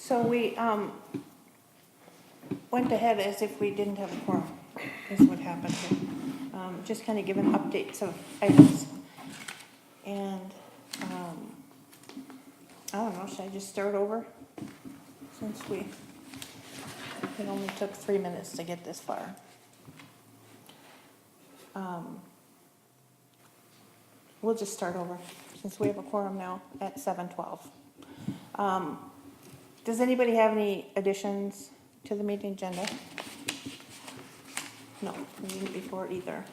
So we went ahead as if we didn't have a quorum, is what happened here. Just kind of giving updates of items. And, I don't know, should I just start over? Since it only took 3 minutes to get this far. We'll just start over, since we have a quorum now at 7:12. Does anybody have any additions to the meeting agenda? No, we didn't before either.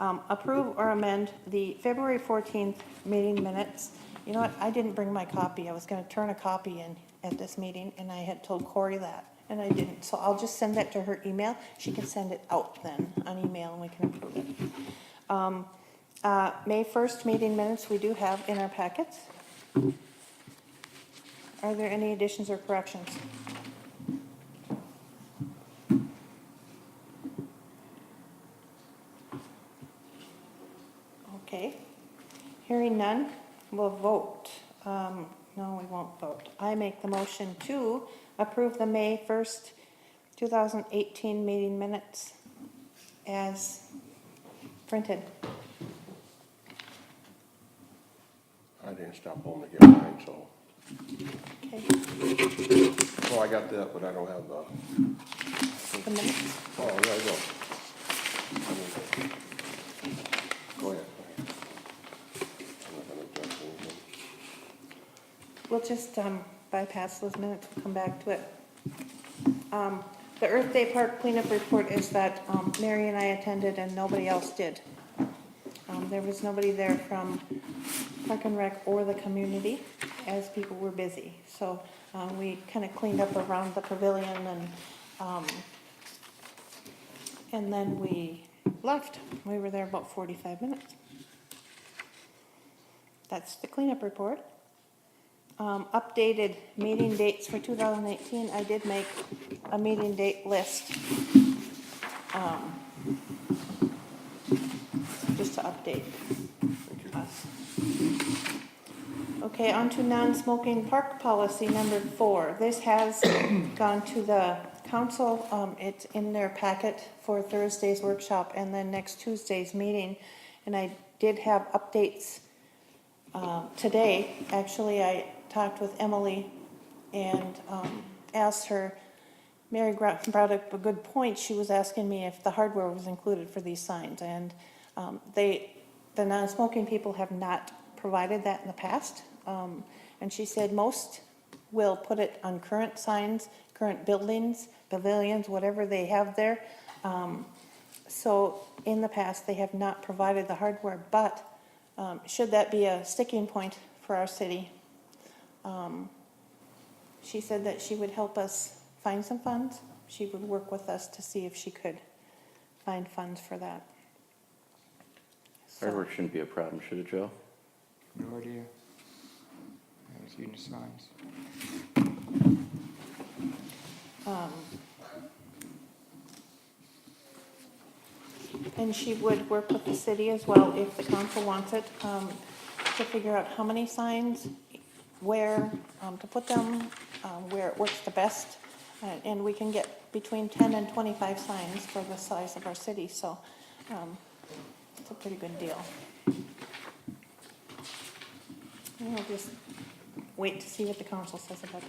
Approve or amend the February 14th meeting minutes. You know what, I didn't bring my copy. I was gonna turn a copy in at this meeting, and I had told Corey that, and I didn't. So I'll just send that to her email. She can send it out then on email, and we can approve it. May 1st meeting minutes we do have in our packets. Are there any additions or corrections? Okay. Hearing none, we'll vote. No, we won't vote. I make the motion to approve the May 1st, 2018 meeting minutes as printed. I didn't stop home to get mine, so. Okay, Well, I got that, but I don't have the, the minutes. oh, there I go. Go ahead. I'm not gonna adjust anything. We'll just bypass those minutes, we'll come back to it. The Earth Day Park cleanup report is that Mary and I attended and nobody else did. There was nobody there from Park and Rec or the community, as people were busy. So we kind of cleaned up around the pavilion and then we left. We were there about 45 minutes. That's the cleanup report. Updated meeting dates for 2018. I did make a meeting date list. Just to update us. Okay, on to non-smoking park policy number 4. This has gone to the council. It's in their packet for Thursday's workshop and then next Tuesday's meeting. And I did have updates today. Actually, I talked with Emily and asked her, Mary brought up a good point. She was asking me if the hardware was included for these signs. And the non-smoking people have not provided that in the past. And she said most will put it on current signs, current buildings, pavilions, whatever they have there. So in the past, they have not provided the hardware, but should that be a sticking point for our city, she said that she would help us find some funds. She would work with us to see if she could find funds for that. So- Fireworks shouldn't be a problem, should it, Joe? No idea. I was using the signs. And she would work with the city as well if the council wants it, to figure out how many signs, where to put them, where it works the best. And we can get between 10 and 25 signs for the size of our city, so it's a pretty good deal. And we'll just wait to see what the council says about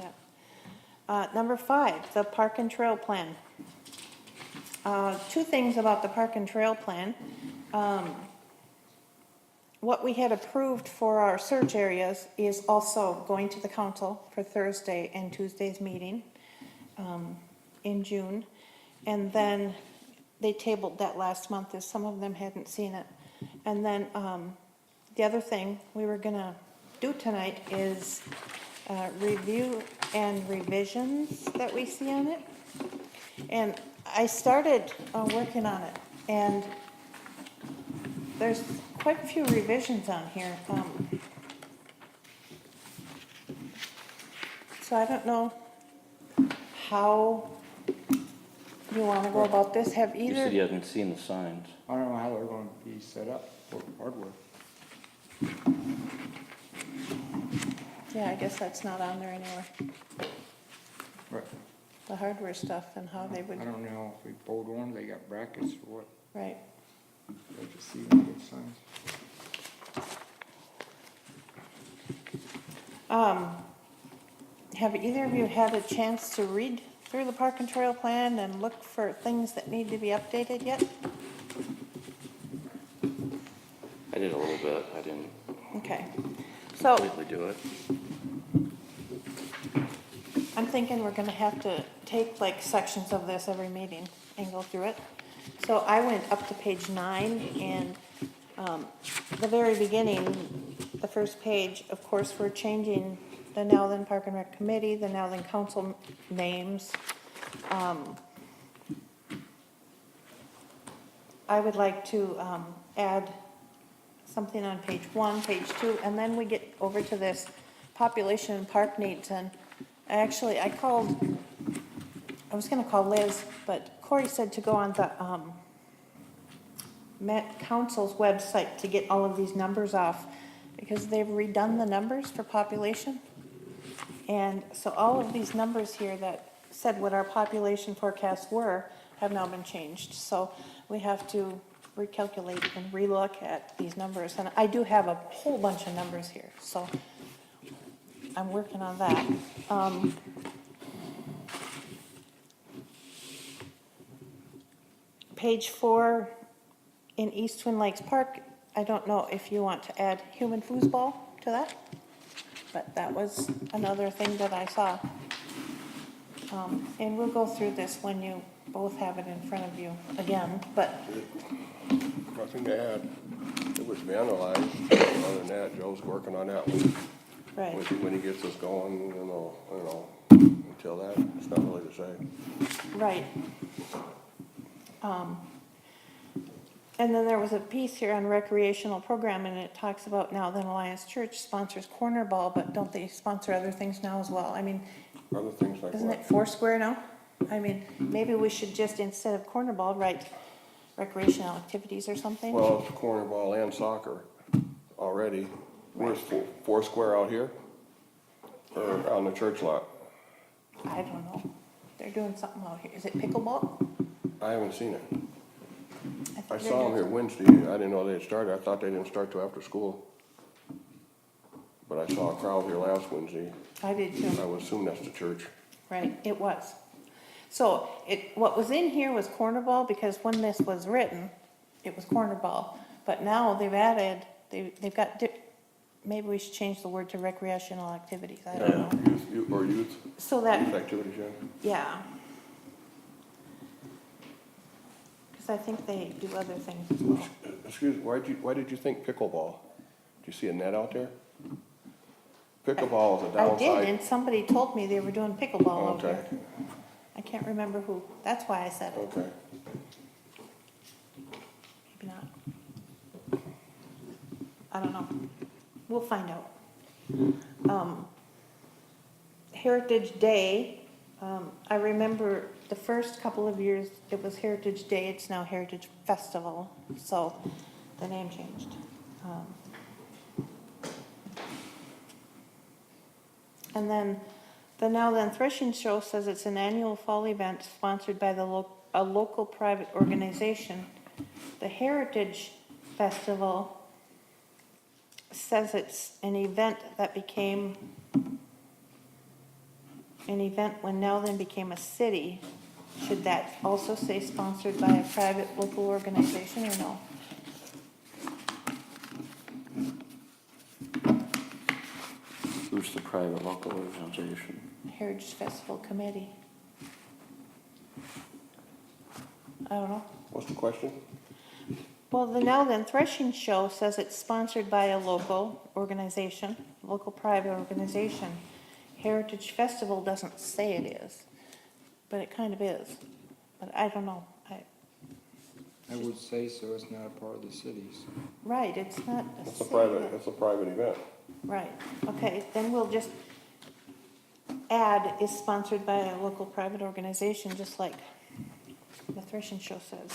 that. Number 5, the park and trail plan. 2 things about the park and trail plan. What we had approved for our search areas is also going to the council for Thursday and Tuesday's meeting in June. And then they tabled that last month as some of them hadn't seen it. And then the other thing we were gonna do tonight is review and revisions that we see on it. And I started working on it, and there's quite a few revisions on here. So I don't know how you want to go about this. Have You either? said you hadn't seen the signs. I don't know how they're going to be set up for hardware. Yeah, I guess that's not on there anywhere. the hardware stuff and how they would, I don't know if we pulled one, they got brackets or what, right. like to see them get signs. Have either of you had a chance to read through the park and trail plan and look for things that need to be updated yet? I did a little bit. I didn't Okay, so completely do it. I'm thinking we're gonna have to take like sections of this every meeting and go through it. So I went up to page 9 and, the very beginning, the first page, of course, we're changing the Now Then Park and Rec Committee, the Now Then Council names. I would like to, add something on page 1, page 2, and then we get over to this population and park needs. And actually, I was gonna call Liz, but Corey said to go on the, Met Council's website to get all of these numbers off, because they've redone the numbers for population. And so all of these numbers here that said what our population forecasts were have now been changed. So we have to recalculate and relook at these numbers. And I do have a whole bunch of numbers here, so I'm working on that. Page 4, in East Twin Lakes Park, I don't know if you want to add human foosball to that, but that was another thing that I saw. And we'll go through this when you both have it in front of you again, but, Nothing to add. It was vandalized. Other than that, Joe's working on that one. right, When he gets us going, until that, it's not really to say. right. And then there was a piece here on recreational program, and it talks about Now Then Alliance Church sponsors cornerball, but don't they sponsor other things now as well? I mean, Other things like isn't what? it Foursquare now? I mean, maybe we should just, instead of cornerball, write recreational activities or something? Well, it's cornerball and soccer already. Where's Foursquare out here? Or on the church lot? I don't know. They're doing something out here. Is it pickleball? I haven't seen it. think I they're saw them doing here Wednesday. I didn't know they had started. I thought they didn't start till after school. But I saw a crowd here last Wednesday. I did too. I would assume that's the church. Right, it was. So what was in here was cornerball, because when this was written, it was cornerball. But now they've added, they've got, maybe we should change the word to recreational activities, I don't know. Youth So that, activities, yeah. yeah. Because I think they do other things as well. Excuse me, why did you think pickleball? Do you see a net out there? Pickleball is a I downside. did, and somebody told me they were doing pickleball out Okay. here. I can't remember who. That's why I said it. Okay. Maybe not. I don't know. We'll find out. Heritage Day, I remember the first couple of years it was Heritage Day, it's now Heritage Festival, so the name changed. And then the Now Then Threshing Show says it's an annual fall event sponsored by a local private organization. The Heritage Festival says it's an event that became an event when Now Then became a city. Should that also say sponsored by a private local organization or no? Who's the private local organization? Heritage Festival Committee. I don't know. What's the question? Well, the Now Then Threshing Show says it's sponsored by a local organization, local private organization. Heritage Festival doesn't say it is, but it kind of is. But I don't know. I would say so, it's not a part of the cities. Right, it's not a It's a city. it's a private event. Right, okay, then we'll just add is sponsored by a local private organization, just like the Threshing Show says.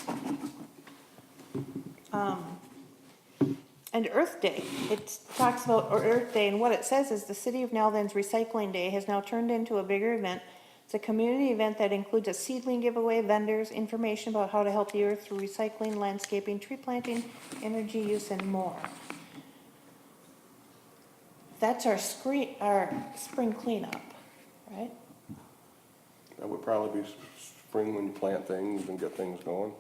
And Earth Day, it talks about Earth Day, and what it says is the City of Now Then's Recycling Day has now turned into a bigger event It's a community event that includes a seedling giveaway, vendors, information about how to help the earth through recycling, landscaping, tree planting, energy use, and more. That's our spring cleanup, right? That would probably be spring when you plant things and get things going.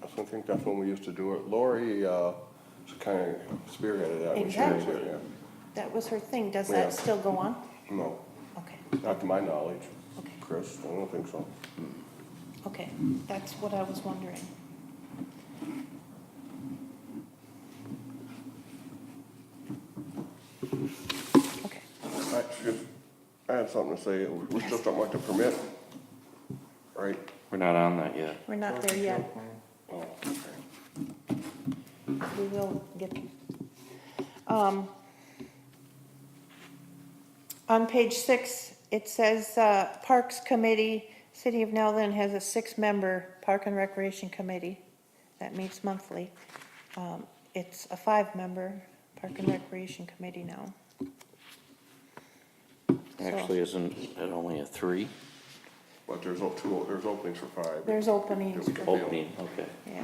I think that's when we used to do it. Lori, kind of spearheaded that when she was Exactly. here, That was her thing. Does Yeah. that still go on? yeah. No, Okay, not to my knowledge. okay, Chris, I don't think so. okay. That's what I was wondering. Okay, I had something to say. We still don't want to permit, right? We're not on that yet. we're not there yet. Oh, okay. We will get. On page 6, it says, Parks Committee, City of Nelson has a 6-member Park and Recreation Committee that meets monthly. It's a 5-member Park and Recreation Committee now. So, Actually, isn't it only a 3? But there's openings for 5. there's openings for, Opening, okay. yeah.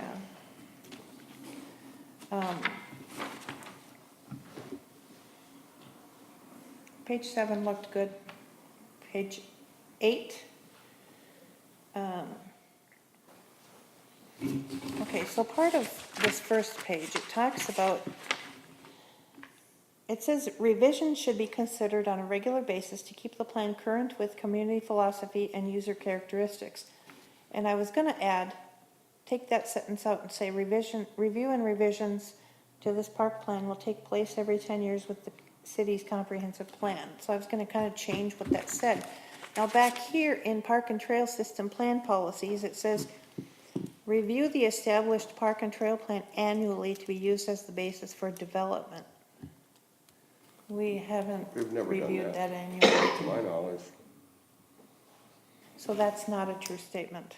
Page 7 looked good. Page 8. Okay, so part of this first page, it talks about, it says revisions should be considered on a regular basis to keep the plan current with community philosophy and user characteristics. And I was gonna add, take that sentence out and say review and revisions to this park plan will take place every 10 years with the city's comprehensive plan. So I was gonna kind of change what that said. Now back here in park and trail system plan policies, it says, review the established park and trail plan annually to be used as the basis for development. We haven't We've never done reviewed that. that annually. To my knowledge. So that's not a true statement.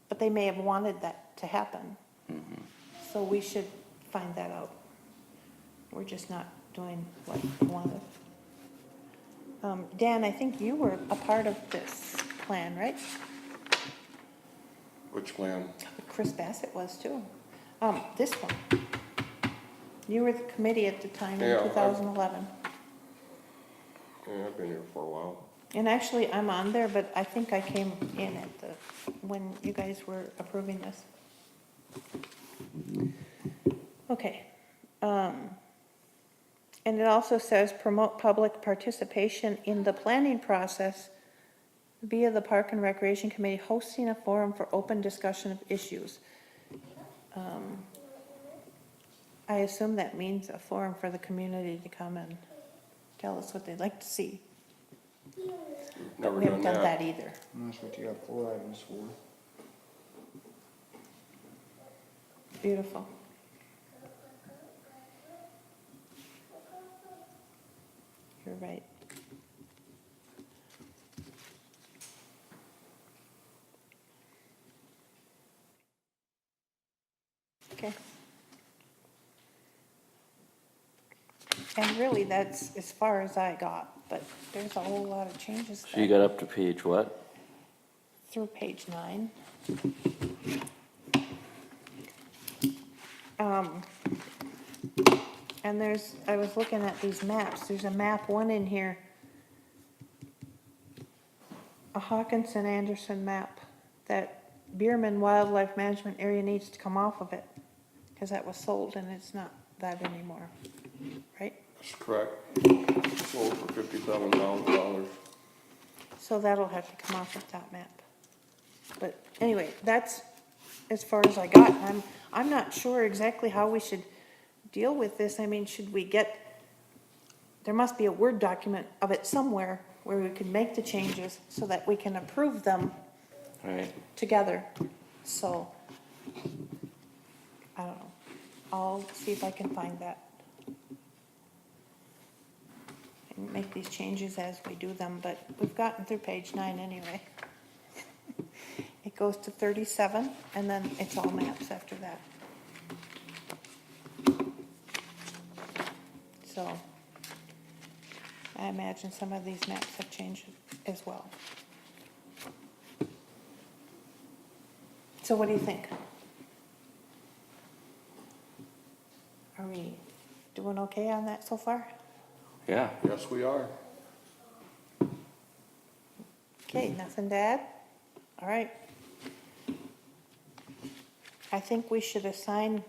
But they may have wanted that to happen. So we should find that out. We're just not doing what we wanted. Dan, I think you were a part of this plan, right? Which plan? Chris Bassett was too. This one. You were the committee at the time Yeah, in 2011. Yeah, I've been here for a while. And actually, I'm on there, but I think I came in at when you guys were approving this. Okay. And it also says promote public participation in the planning process via the Park and Recreation Committee hosting a forum for open discussion of issues. I assume that means a forum for the community to come and tell us what they'd like to see. Never We haven't done done that. that either. And that's what you got 4 items for. Beautiful. You're right. Okay. And really, that's as far as I got, but there's a whole lot of changes So you there got up to page what? through page 9. And I was looking at these maps, there's a map 1 in here, a Hawkinson-Anderson map, that Bierman Wildlife Management Area needs to come off of it, because that was sold and it's not that anymore, right? That's correct. Sold for $57,000. So that'll have to come off of that map. But anyway, that's as far as I got. I'm not sure exactly how we should deal with this. I mean, should we there must be a Word document of it somewhere where we can make the changes so that we can approve them Right. together. So, I don't know. I'll see if I can find that. And make these changes as we do them, but we've gotten through page 9 anyway. It goes to 37, and then it's all maps after that. So, I imagine some of these maps have changed as well. So what do you think? Are we doing okay on that so far? Yeah. Yes, we are. Okay, nothing to add? All right. I think we should assign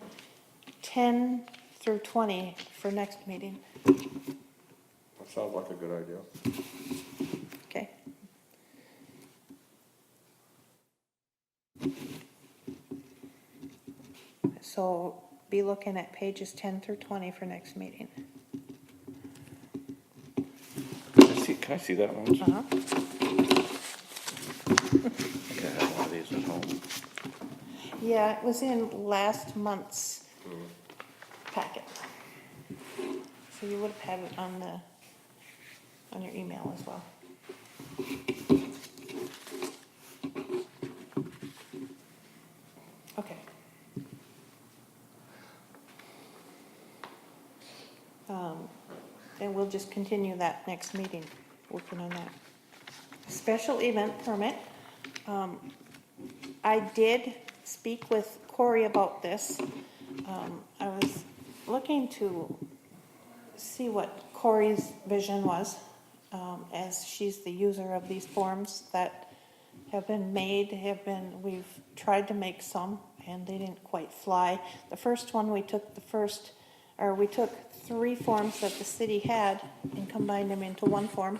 10 through 20 for next meeting. That sounds like a good idea. Okay. So be looking at pages 10 through 20 for next meeting. Can I see that one? Uh-huh. I think I have one of these at home. Yeah, it was in last month's packet. So you would have had it on your email as well. Okay. Then we'll just continue that next meeting, working on that. Special event permit. I did speak with Corey about this. I was looking to see what Corey's vision was, as she's the user of these forms that have been made, we've tried to make some, and they didn't quite fly. The first one, we took we took 3 forms that the city had and combined them into one form,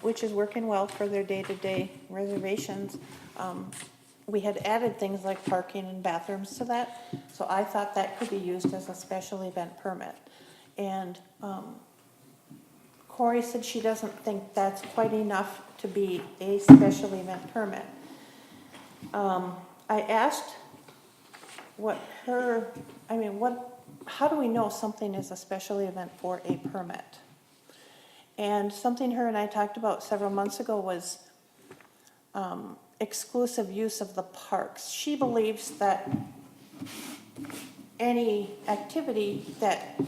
which is working well for their day-to-day reservations. We had added things like parking and bathrooms to that, so I thought that could be used as a special event permit. And Corey said she doesn't think that's quite enough to be a special event permit. I asked how do we know something is a special event for a permit? And something her and I talked about several months ago was exclusive use of the parks. She believes that any activity that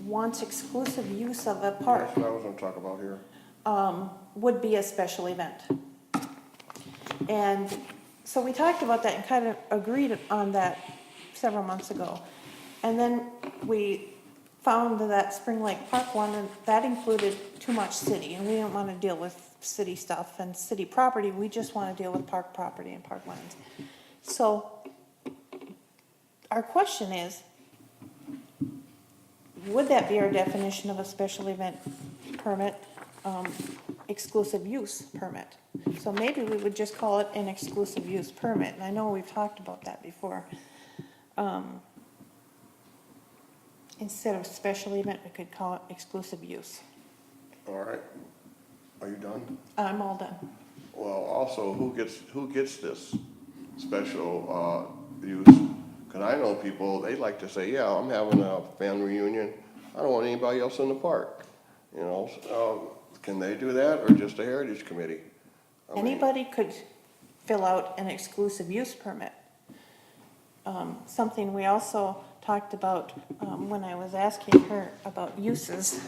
wants exclusive use of a park That's what I was gonna talk about here. would be a special event. And so we talked about that and kind of agreed on that several months ago. And then we found that Spring Lake Park one, and that included too much city, and we didn't want to deal with city stuff and city property. We just want to deal with park property and park lands. So our question is, would that be our definition of a special event permit, exclusive use permit? So maybe we would just call it an exclusive use permit, and I know we've talked about that before. Instead of special event, we could call it exclusive use. All right. Are you done? I'm all done. Well, also, who gets this special use? Because I know people, they like to say, yeah, I'm having a family reunion. I don't want anybody else in the park. You know, can they do that, or just the Heritage Committee? I mean, Anybody could fill out an exclusive use permit. Something we also talked about when I was asking her about uses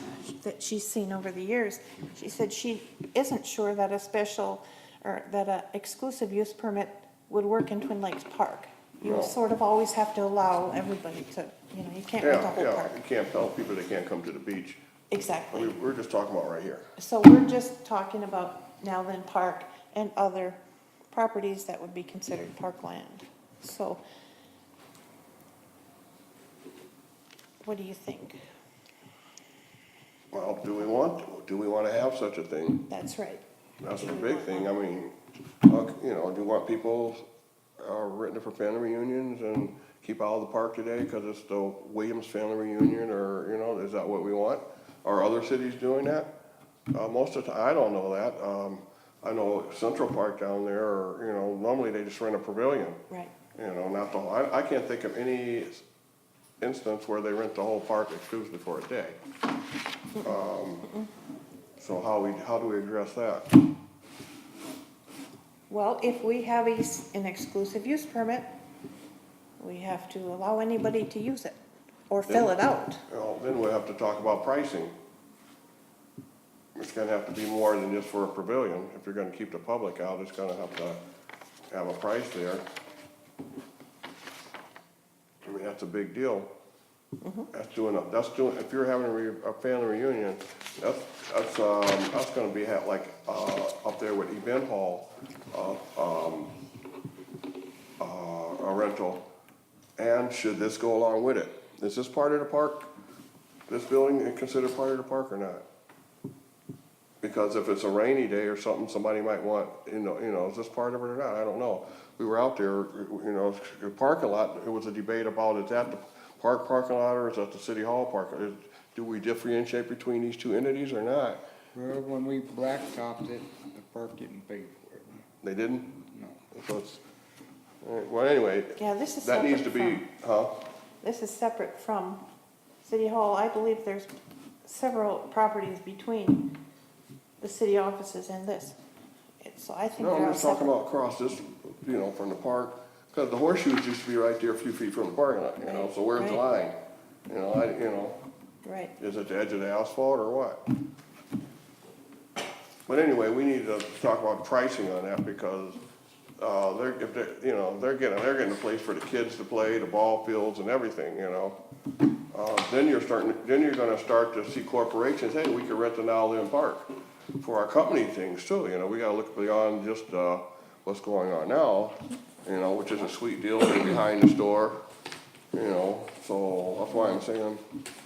that she's seen over the years. She said she isn't sure that a exclusive use permit would work in Twin Lakes Park. You No. sort of always have to allow everybody to, you can't rent the whole Yeah, park. you can't tell people they can't come to the beach. Exactly. We're just talking about right here. So we're just talking about Nowland Park and other properties that would be considered parkland. So what do you think? Well, do we want to have such a thing? That's right. That's the big thing. I mean, do you want people written for family reunions and keep out of the park today because it's the Williams family reunion, or, is that what we want? Are other cities doing that? Most of the time, I don't know that. I know Central Park down there, or, normally they just rent a pavilion. Right. Not the whole, I can't think of any instance where they rent the whole park exclusively for a day. So how do we address that? Well, if we have an exclusive use permit, we have to allow anybody to use it or fill it out. Then we'll have to talk about pricing. it's gonna have to be more than just for a pavilion. If you're gonna keep the public out, it's gonna have to have a price there. I mean, that's a big deal. That's doing, if you're having a family reunion, that's gonna be like, up there with event hall, a rental. And should this go along with it? Is this part of the park? This building considered part of the park or not? Because if it's a rainy day or something, somebody might want, is this part of it or not? I don't know. We were out there, the parking lot, it was a debate about, is that the park parking lot or is that the city hall parking? Do we differentiate between these two entities or not? Well, when we blacktopped it, the park didn't pay for it. They didn't? No. So it's, well, anyway, Yeah, this is that needs to separate be, from, this is separate from City Hall. I believe there's several properties between the city offices and this. So I think No, they're I'm all just talking separate. about across this, from the park, because the horseshoes used to be right there a few feet from the parking lot, so where's the line? Right. Is it the edge of the asphalt or what? But anyway, we need to talk about pricing on that because, they're getting a place for the kids to play, the ball fields and everything, Then you're gonna start to see corporations, hey, we could rent an Allen Park for our company things too, we gotta look beyond just, what's going on now, which is a sweet deal behind the store, so that's why I'm saying,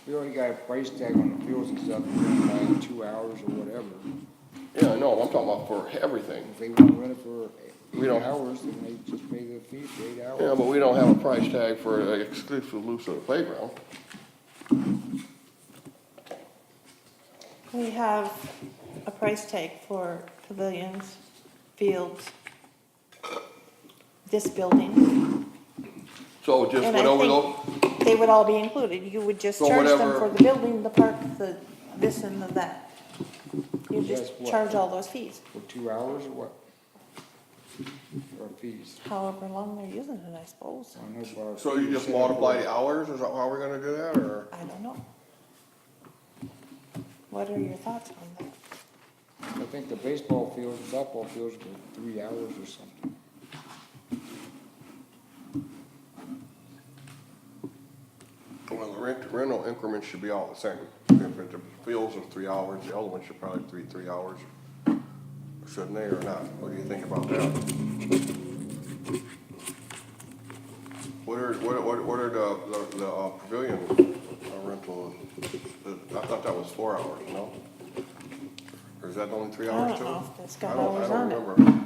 We already got a price tag on the fields and stuff, like 2 hours or whatever. yeah, no, I'm talking about for everything. If they wanna rent it for We 8 don't- hours, then they just pay the fee for 8 hours. Yeah, but we don't have a price tag for an exclusive use of the playground. We have a price tag for pavilions, fields, this building. So just And I whatever think those, they would all be included. You would just So charge them whatever- for the building, the park, the this and the that. You just That's what? charge all those fees, For 2 hours or what? Or fees? however long they're using it, I suppose. I don't know about- so you just multiply the hours, is that how we're gonna do that, or? I don't know. What are your thoughts on that? I think the baseball fields, softball fields were 3 hours or something. Well, the rental increments should be all the same. If the fields are 3 hours, the other one should probably be 3 hours. Shouldn't they, or not? What do you think about that? What are the pavilion rental? I thought that was 4 hours, no? Or is that only 3 I hours don't too? know if it's got I hours don't on it. remember.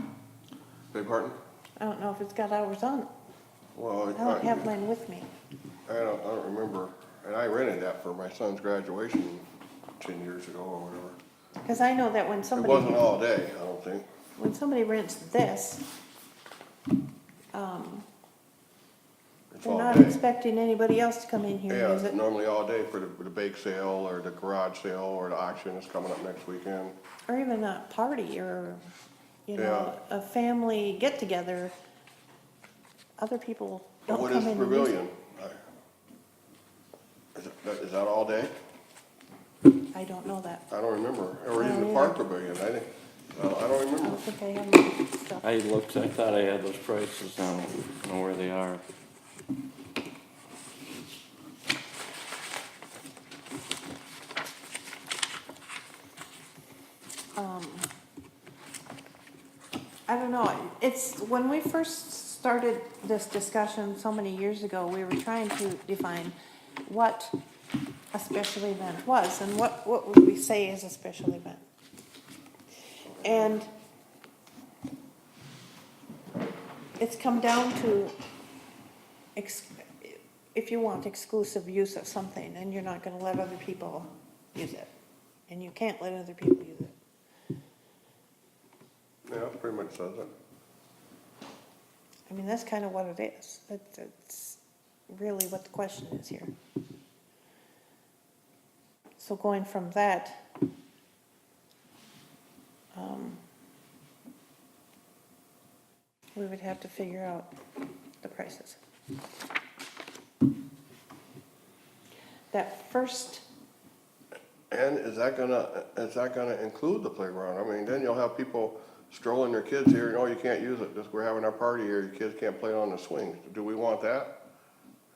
Beg pardon? I don't know if it's got hours on it. Well, I don't have mine with me. I don't remember, and I rented that for my son's graduation 10 years ago or whatever. Because I know that when It somebody, wasn't all day, I don't think. when somebody rents this, It's they're all not day. expecting anybody else to come in here Yeah, and use it's it. normally all day for the bake sale or the garage sale or the auction that's coming up next weekend. Or even a party or, a family get-together. Other people But don't what come is in the and use it. pavilion? Is that all day? I don't know that. I don't remember. Or I even don't the park either. pavilion, I think, I don't I remember. don't think I have my stuff. I looked, I thought I had those prices down, I don't know where they are. I don't know, it's, when we first started this discussion so many years ago, we were trying to define what a special event was, and what would we say is a special event? And it's come down to, if you want exclusive use of something, and you're not gonna let other people use it, and you can't let other people use it. Yeah, that pretty much says it. I mean, that's kind of what it is. That's really what the question is here. So going from that, we would have to figure out the prices. That first And is that gonna include the playground? I mean, then you'll have people strolling their kids here, and, oh, you can't use it, just, we're having our party here, your kids can't play on the swings. Do we want that?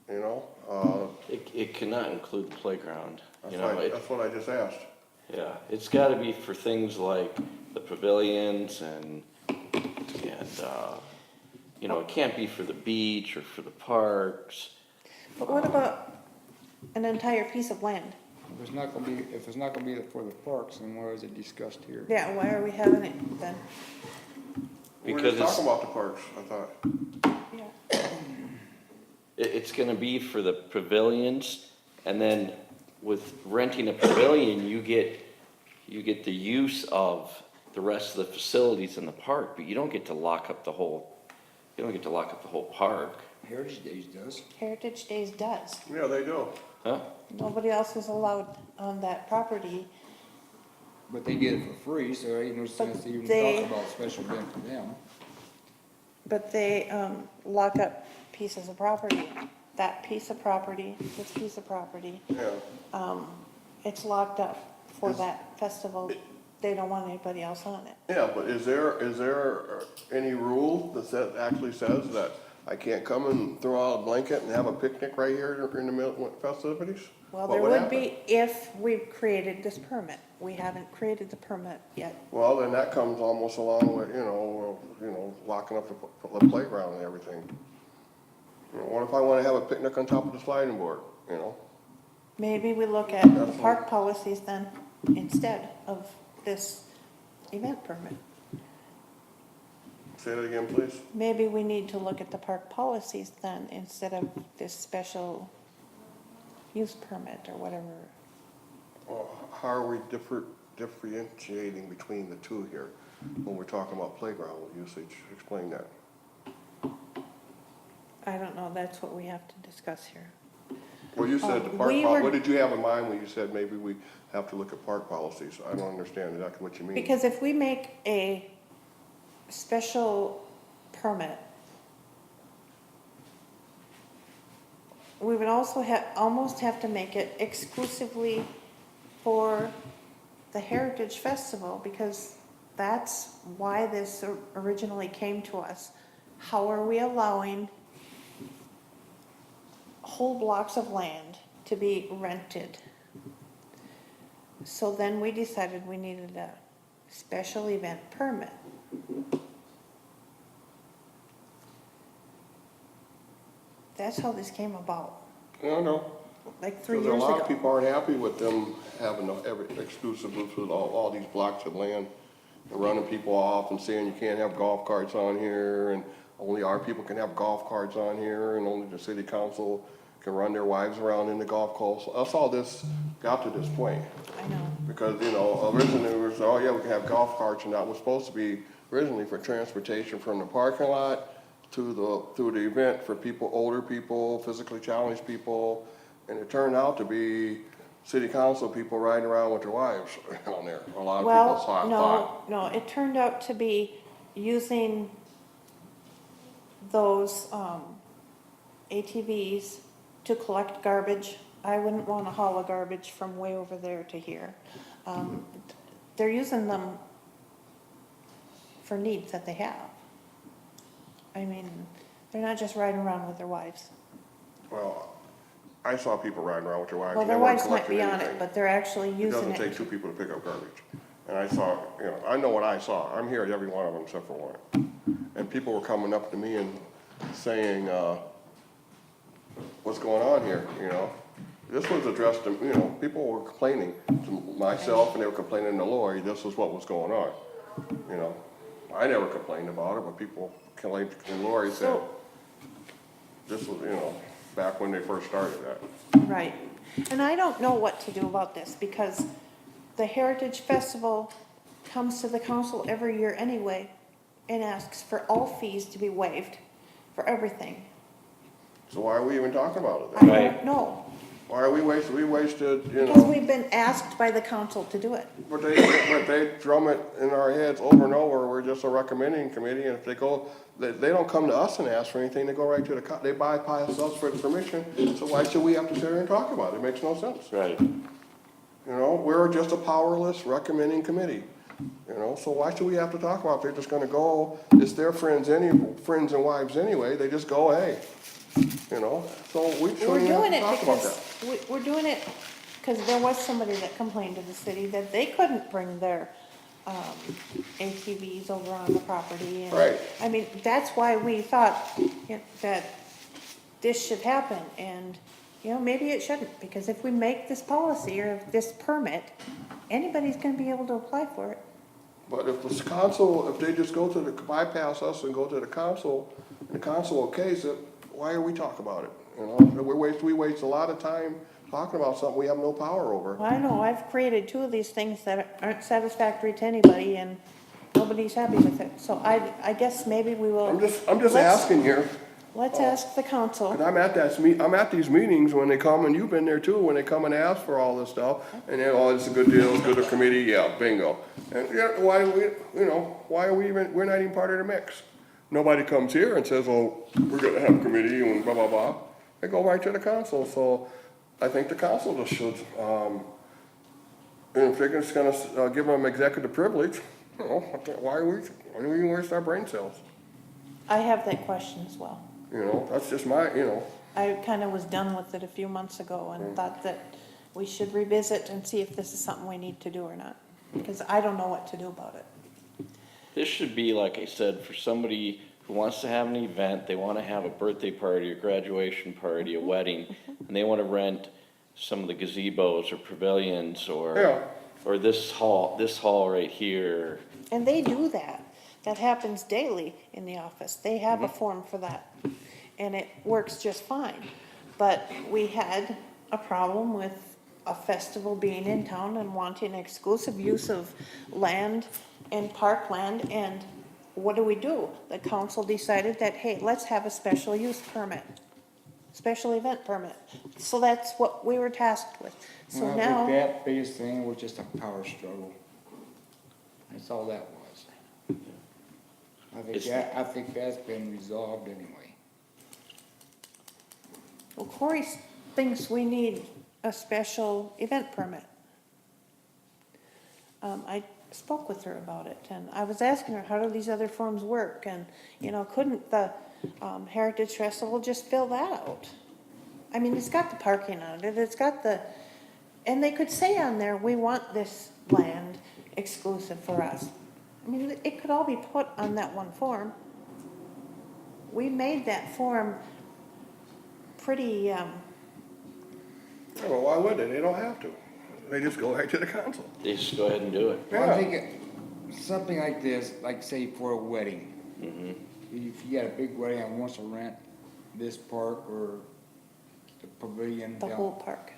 You know, It cannot include the playground, you that's know, that's what I just asked. yeah, it's gotta be for things like the pavilions and, you know, it can't be for the beach or for the parks. But what about an entire piece of land? If it's not gonna be for the parks, then why is it discussed here? Yeah, why are we having it then? We're Because just it's, talking about the parks, I thought. Yeah. it's gonna be for the pavilions, and then with renting a pavilion, you get the use of the rest of the facilities in the park, but you don't get to lock up the whole park, Heritage Days does. Heritage Days does. Yeah, they do. huh? Nobody else is allowed on that property. But they get it for free, so there ain't no sense to even they- talk about special event for them. But they lock up pieces of property. That piece of property, this piece of property, Yeah, it's locked up for that festival. They don't want anybody else on it. yeah, but is there any rule actually says that I can't come and throw out a blanket and have a picnic right here in the middle of festivities? Well, What there would happen? be if we created this permit. We haven't created the permit yet. Well, then that comes almost along with, locking up the playground and everything. You know, what if I wanna have a picnic on top of the sliding board, you know? Maybe we look at the park policies then instead of this event permit. Say that again, please? Maybe we need to look at the park policies then instead of this special use permit or whatever. Well, how are we differentiating between the two here when we're talking about playground usage? Explain that. I don't know, that's what we have to discuss here. Well, you said the park, we were- what did you have in mind when you said maybe we have to look at park policies? I don't understand exactly what you mean. Because if we make a special permit, we would also almost have to make it exclusively for the Heritage Festival, because that's why this originally came to us. How are we allowing whole blocks of land to be rented? So then we decided we needed a special event permit. That's how this came about, No. like 3 Because years a lot of ago. people aren't happy with them having every exclusive with all these blocks of land and running people off and saying you can't have golf carts on here and only our people can have golf carts on here and only the city council can run their wives around in the golf course. That's all this got to this point. I know. Because, originally it was, oh yeah, we can have golf carts, and that was supposed to be originally for transportation from the parking lot through the event for people, older people, physically challenged people, and it turned out to be city council people riding around with their wives on there. A lot of people thought. No, it turned out to be using those ATVs to collect garbage. I wouldn't want to haul a garbage from way over there to here. They're using them for needs that they have. I mean, they're not just riding around with their wives. Well, I saw people riding around with their wives. Well, and they their weren't wives might be collecting on it, anything. but they're actually It using doesn't it. take two people to pick up garbage. And I saw, I know what I saw. I'm here at every one of them except for one. And people were coming up to me and saying, what's going on here, This was addressed to, people were complaining to myself and they were complaining to Lori, this was what was going on, I never complained about it, but people complained, and Lori said, So- this was, back when they first started that. Right. And I don't know what to do about this because the Heritage Festival comes to the council every year anyway and asks for all fees to be waived for everything. So why are we even talking about it I then? Right. don't know, Why are we wasted, because we've been asked by the council to do it. But they drum it in our heads over and over, we're just a recommending committee, and if they go, they don't come to us and ask for anything, they go right to they bypass us for the permission, so why should we have to sit here and talk about it? It makes no sense. Right. You know, we're just a powerless recommending committee. You know, so why should we have to talk about it? They're just gonna go, it's their friends and wives anyway, they just go, hey. You know, so we We're shouldn't doing have to it talk about because, that. we're doing it because there was somebody that complained to the city that they couldn't bring their, ATVs over on the property. And, Right. I mean, that's why we thought, that this should happen, and, maybe it shouldn't, because if we make this policy or this permit, anybody's gonna be able to apply for it. But if the council, if they just go to the, bypass us and go to the council, and the council okays it, why are we talking about it? You know, we waste a lot of time talking about something we have no power over. Well, I know, I've created 2 of these things that aren't satisfactory to anybody, and nobody's happy with it, so I guess maybe we will. I'm just let's- asking here, Let's ask the council. and I'm at these meetings when they come, and you've been there too, when they come and ask for all this stuff, and then, oh, it's a good deal, it's good to committee, yeah, bingo. And, why do we, why are we even, we're not even part of the mix? Nobody comes here and says, oh, we're gonna have a committee and blah, blah, blah. They go right to the council, so I think the council just should, and if they're just gonna, give them executive privilege, why do we waste our brain cells? I have that question as well. That's just my, I kind of was done with it a few months ago and thought that we should revisit and see if this is something we need to do or not, because I don't know what to do about it. This should be, like I said, for somebody who wants to have an event, they wanna have a birthday party, a graduation party, a wedding, and they wanna rent some of the gazebos or pavilions Yeah. or this hall right here. And they do that. That happens daily in the office. They have a form for that, and it works just fine. But we had a problem with a festival being in town and wanting exclusive use of land and parkland, and what do? The council decided that, hey, let's have a special use permit, special event permit. So that's what we were tasked with. So Well, I now. think that biggest thing was just a power struggle. That's all that was. I think that's been resolved anyway. Well, Corey thinks we need a special event permit. I spoke with her about it, and I was asking her, how do these other forms work? And, couldn't the Heritage Festival just fill that out? I mean, it's got the parking on it, it's got and they could say on there, we want this land exclusive for us. I mean, it could all be put on that one form. We made that form pretty, Well, why would they? They don't have to. They just go right to the council. They just go ahead and do it. Well, I Yeah. think something like this, like say for a wedding. If you got a big wedding and wants to rent this park or the pavilion the down, whole park.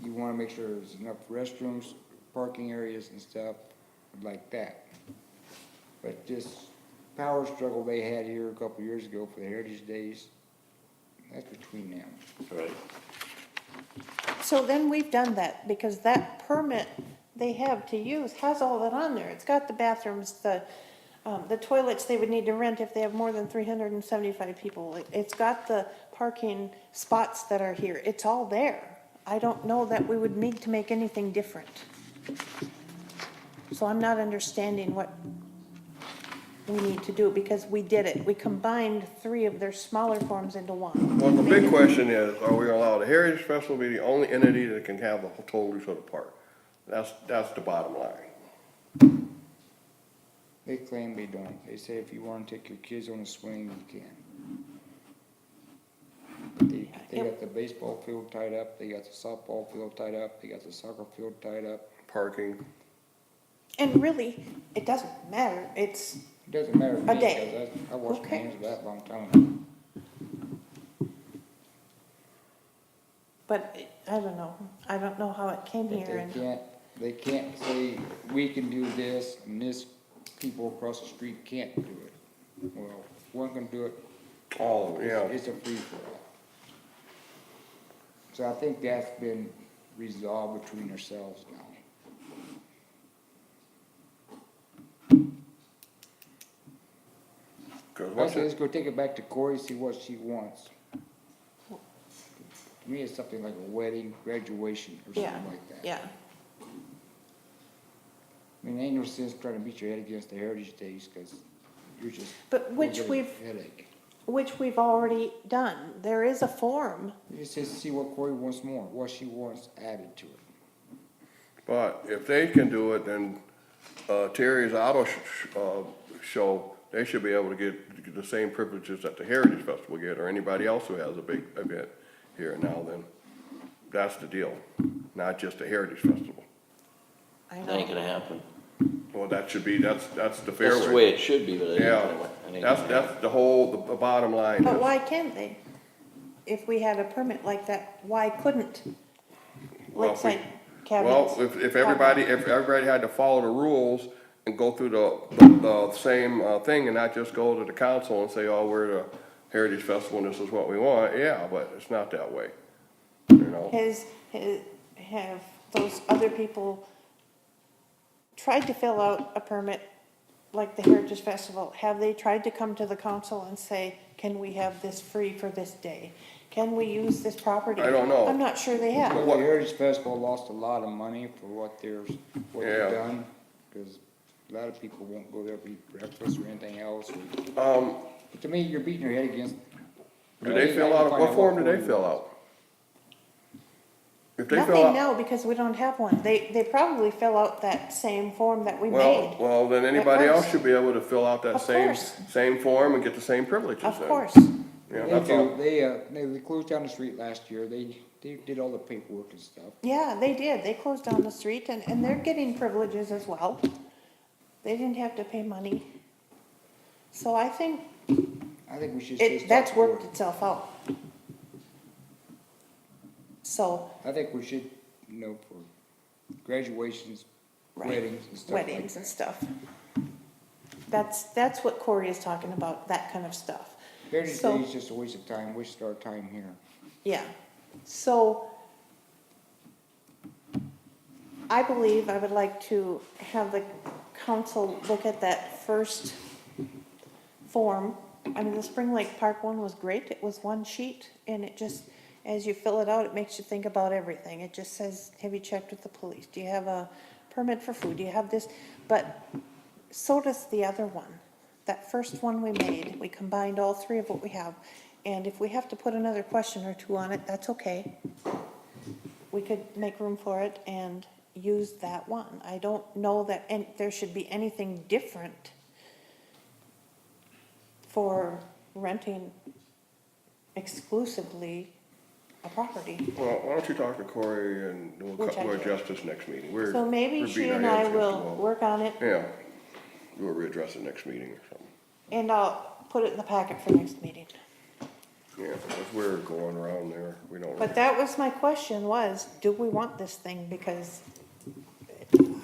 you wanna make sure there's enough restrooms, parking areas and stuff like that. But this power struggle they had here a couple years ago for the Heritage Days, that's between them. Right. So then we've done that, because that permit they have to use has all that on there. It's got the bathrooms, the toilets they would need to rent if they have more than 375 people. It's got the parking spots that are here. It's all there. I don't know that we would need to make anything different. So I'm not understanding what we need to do, because we did it. We combined 3 of their smaller forms into one. Well, the big question is, are we gonna allow the Heritage Festival to be the only entity that can have the total use of the park? That's the bottom line. They claim they don't. They say if you wanna take your kids on a swing, you can. They got the baseball field tied up, they got the softball field tied up, they got the soccer field tied up. Parking. And really, it doesn't matter. It's, It doesn't matter to A me, day. because I watched Okay. games of that long time ago. but I don't know. I don't know how it came But here, and they can't say, we can do this, and this people across the street can't do it. Well, if one can do it, Oh, yeah. it's a free-for-all. So I think that's been resolved between ourselves now. Cause once Let's it, go take it back to Corey, see what she wants. To me, it's something like a wedding, graduation, or yeah, something like that. yeah. I mean, ain't no sense trying to beat your head against the Heritage Days, cause you're just. But you'll which get a we've, Headache. which we've already done. There is a form. You just have to see what Cory wants more, what she wants added to it. But if they can do it, then Terry's Auto Show, they should be able to get the same privileges that the Heritage Festival get, or anybody else who has a big event here now, then that's the deal, not just the Heritage Festival. I That ain't know. gonna happen. Well, that should be, that's the fair way. That's the way it should be, but it ain't Yeah, gonna- it ain't that's, gonna happen. that's the whole, the bottom line But is, why can't they? If we had a permit like that, why couldn't Well, if we- Lakeside Cabins? well, if everybody had to follow the rules and go through the same thing and not just go to the council and say, oh, we're the Heritage Festival and this is what we want, yeah, but it's not that way, you know? Have those other people tried to fill out a permit like the Heritage Festival? Have they tried to come to the council and say, can we have this free for this day? Can we use this property? I don't know. I'm not sure they have. Well, the Heritage Festival lost a lot of money for what they've Yeah. done, cause a lot of people won't go there for eat breakfast or anything else. But to me, you're beating your head against. Do they fill out, what form do they fill out? If they fill Nothing out, now, because we don't have one. They probably fill out that same form that we made. well, then anybody else course. should be able to fill out that Of same, course. same form and get the same privileges then. Of course. Yeah, They that's all. do, they closed down the street last year, they did all the paperwork and stuff. Yeah, they did. They closed down the street and they're getting privileges as well. They didn't have to pay money. So I think I think we should say stop that's the worked board. itself out. So, I think we should, for graduations, Right. weddings and stuff like weddings and that. stuff. That's what Corey is talking about, that kind of stuff. Heritage So- Day is just a waste of time, wasted our time here. Yeah, so I believe I would like to have the council look at that first form. I mean, the Spring Lake Park one was great. It was one sheet and it just, as you fill it out, it makes you think about everything. It just says, have you checked with the police? Do you have a permit for food? Do you have this? But so does the other one. That first one we made, we combined all three of what we have. And if we have to put another question or two on it, that's okay. We could make room for it and use that one. I don't know that there should be anything different for renting exclusively a property. Well, why don't you talk to Corey and Which I we'll did. adjust this next meeting. So maybe we're she beating our and I heads against the will wall. work on it Yeah, we'll readdress it next meeting or something. and I'll put it in the packet for next meeting. Yeah, because we're going around there, we don't. But that was my question was, do we want this thing? Because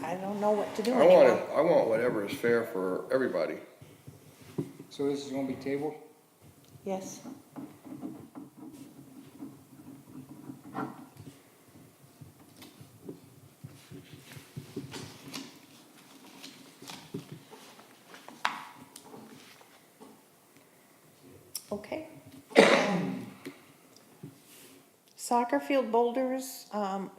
I don't know what to do I want anymore. it, I want whatever is fair for everybody. So this is gonna be tabled? Yes. Okay. Soccer field boulders,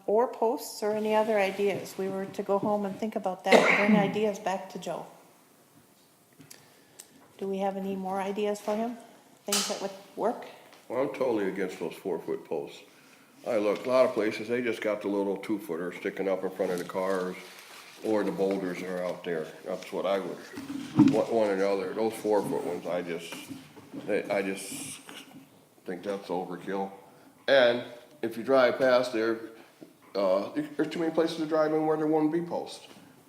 or posts, or any other ideas? We were to go home and think about that and bring ideas back to Joe. Do we have any more ideas for him? Things that would work? Well, I'm totally against those 4-foot posts. I look, a lot of places, they just got the little 2-footer sticking up in front of the cars, or the boulders are out there. That's what I would, one or the other. Those 4-foot ones, I just think that's overkill. And if you drive past there, there's too many places to drive in where there wouldn't be posts.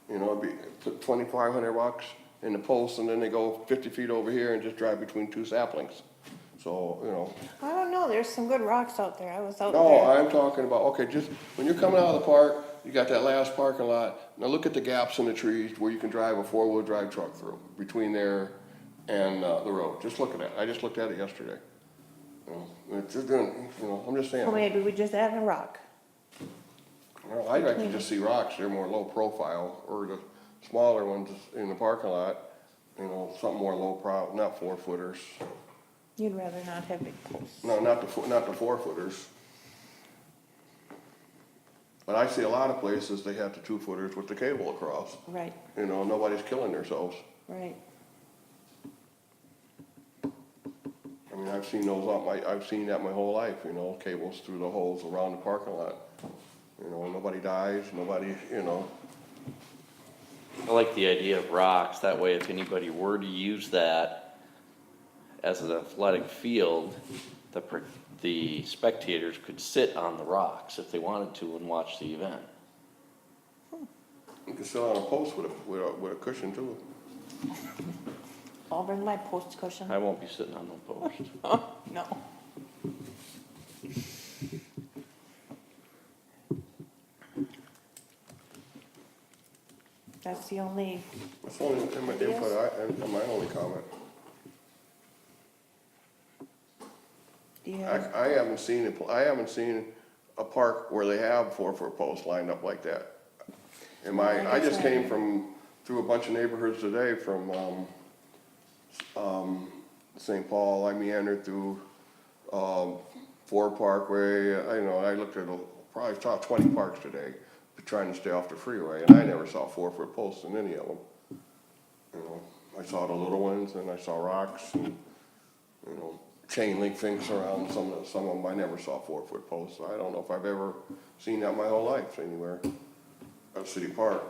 It'd be put $2,500 in the posts, and then they go 50 feet over here and just drive between two saplings. So, I don't know, there's some good rocks out there. I was out No, there. I'm talking about, okay, just, when you're coming out of the park, you got that last parking lot, now look at the gaps in the trees where you can drive a 4-wheel drive truck through, between there and, the road, just look at that, I just looked at it yesterday. It's just doing, I'm just saying, So maybe we just add a rock. I'd like to just see rocks, they're more low profile, or the smaller ones in the parking lot, something more low not 4-footers. You'd rather not have big posts. No, not the 4-footers. But I see a lot of places, they have the 2-footers with the cable across. Right, You know, nobody's killing themselves. right. I mean, I've seen those I've seen that my whole life, you know, cables through the holes around the parking lot. You know, nobody dies, nobody, you know, I like the idea of rocks, that way if anybody were to use that as an athletic field, the spectators could sit on the rocks if they wanted to and watch the event. you can sit on a post with a cushion too. I'll bring my post cushion. I won't be sitting on no post. No. That's the only, That's only in my input, and my only comment. do you have, I haven't seen a park where they have 4-foot posts lined up like that. I just came through a bunch of neighborhoods today from, St. Paul. I meandered through, Ford Parkway. I looked at, probably saw 20 parks today, trying to stay off the freeway, and I never saw 4-foot posts in any of them. You know, I saw the little ones, and I saw rocks, and, you know, chain link fence around some of them. I never saw 4-foot posts. I don't know if I've ever seen that my whole life anywhere at City Park.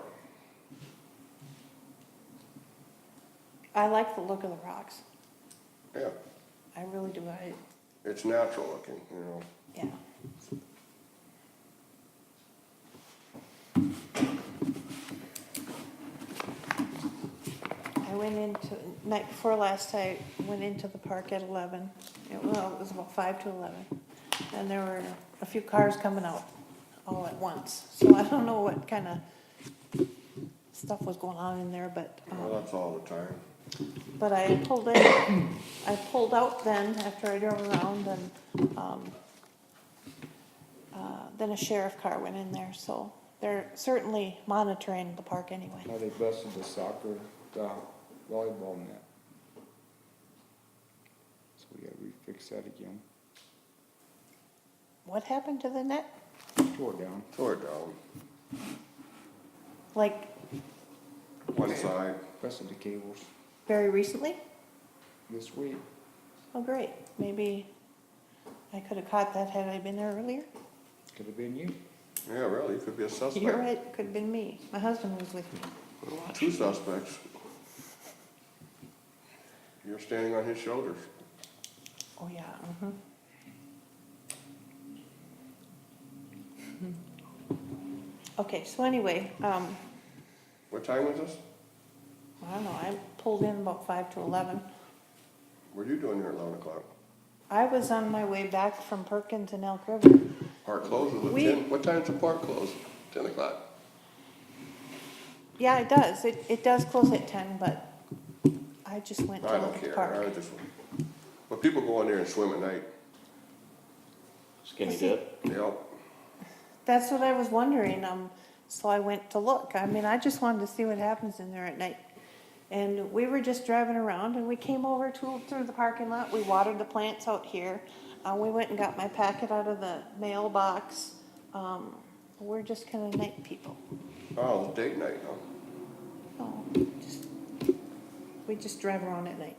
I like the look of the rocks. Yeah, I really do. it's natural looking, you know. Yeah. I went into, night before last, I went into the park at 11. It was about 5 to 11. And there were a few cars coming out all at once. So I don't know what kind of stuff was going on in there, but, Well, that's all the time. but I pulled out then after I drove around, and, then a sheriff car went in there, so they're certainly monitoring the park anyway. Now they busted the soccer, the volleyball net. So we gotta refix that again. What happened to the net? Tore it down. Tore it down, Like, one side. Busted the cables very recently? this week. Oh, great. Maybe I could have caught that had I been there earlier. Could have been you. Yeah, really, it could be a suspect. You're right, could have been me. My husband was with me. 2 suspects. You're standing on his shoulders. Oh, yeah, Okay, so anyway, What time was this? I don't know, I pulled in about 5 to 11. What are you doing here at 11 o'clock? I was on my way back from Perkins and Elk River. Park closes at We- 10? What time's the park close? 10 o'clock? Yeah, it does. It does close at 10, but I just went to I look don't at the care. park. But people go in there and swim at night. Skinny See- dip. Yep. That's what I was wondering, so I went to look. I mean, I just wanted to see what happens in there at night. And we were just driving around, and we came over through the parking lot. We watered the plants out here. We went and got my packet out of the mailbox. We're just kind of night people. Oh, it's date night, huh? Oh, we just drive around at night.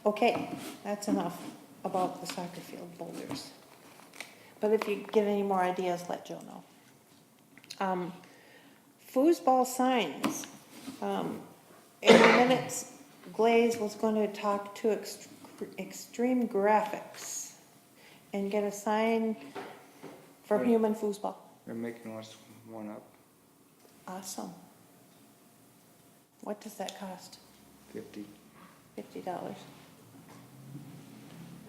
Okay, that's enough about the soccer field boulders. But if you get any more ideas, let Joe know. Foosball signs. In the minutes, Glaze was going to talk to Extreme Graphics and get a sign for human foosball. They're making us one up, Awesome. What does that cost? 50. $50.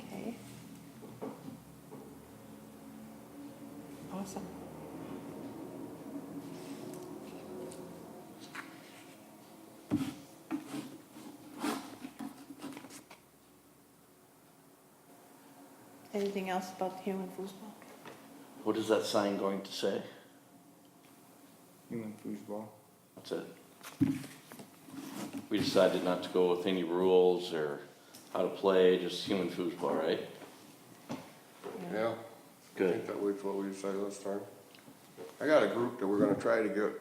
Okay. Awesome. Anything else about the human foosball? What is that sign going to say? Human foosball. That's it. We decided not to go with any rules or how to play, just human foosball, right? Yeah. I think Good. that was what we decided last time. I got a group that we're gonna try to get,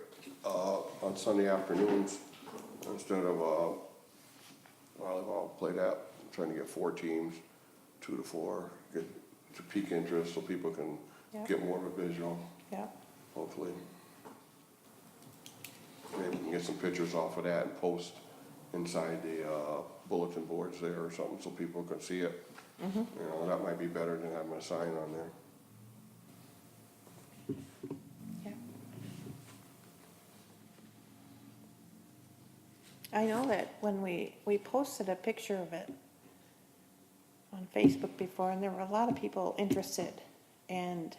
on Sunday afternoons, instead of, volleyball, play that, trying to get 4 teams, 2 to 4, get to peak interest so people can Yeah. get more of a visual, Yeah, hopefully. Maybe we can get some pictures off of that and post inside the, bulletin boards there or something so people can see it. You know, that might be better than having a sign on there. yeah. I know that when we posted a picture of it on Facebook before, and there were a lot of people interested, and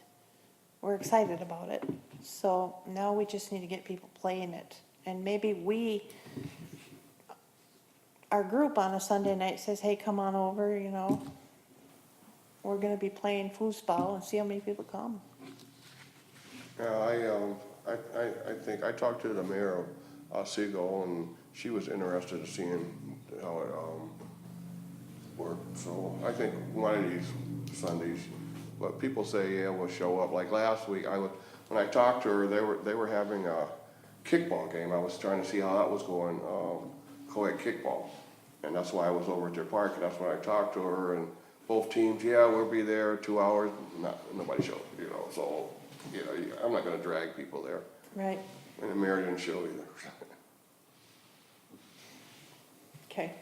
we're excited about it. So now we just need to get people playing it, and maybe our group on a Sunday night says, hey, come on over, you know. We're gonna be playing foosball and see how many people come. Yeah, I think, I talked to the mayor of Otsego, and she was interested in seeing how it, worked. So I think one of these Sundays, but people say, yeah, we'll show up. Like last week, when I talked to her, they were having a kickball game. I was trying to see how that was going, co-ed kickball. And that's why I was over at their park, and that's when I talked to her, and both teams, yeah, we'll be there 2 hours. Nobody showed, you know, so, you know, I'm not gonna drag people there. Right, And the mayor didn't show either. okay.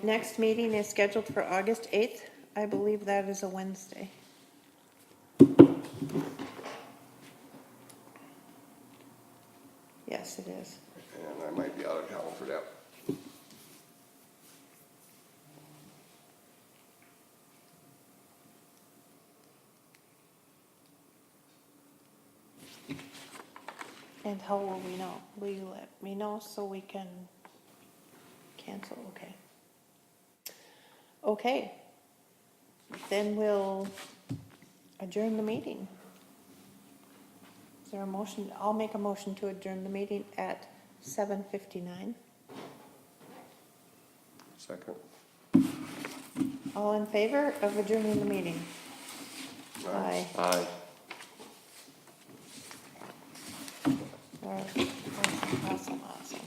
Next meeting is scheduled for August 8th. I believe that is a Wednesday. Yes, it is. And I might be out of town for that. And how will we know? Will you let me know so we can cancel? Okay. Okay. Then we'll adjourn the meeting. Is there a motion? I'll make a motion to adjourn the meeting at 7:59. Second. All in favor of adjourning the meeting? Aye. Aye. All right. Awesome, awesome.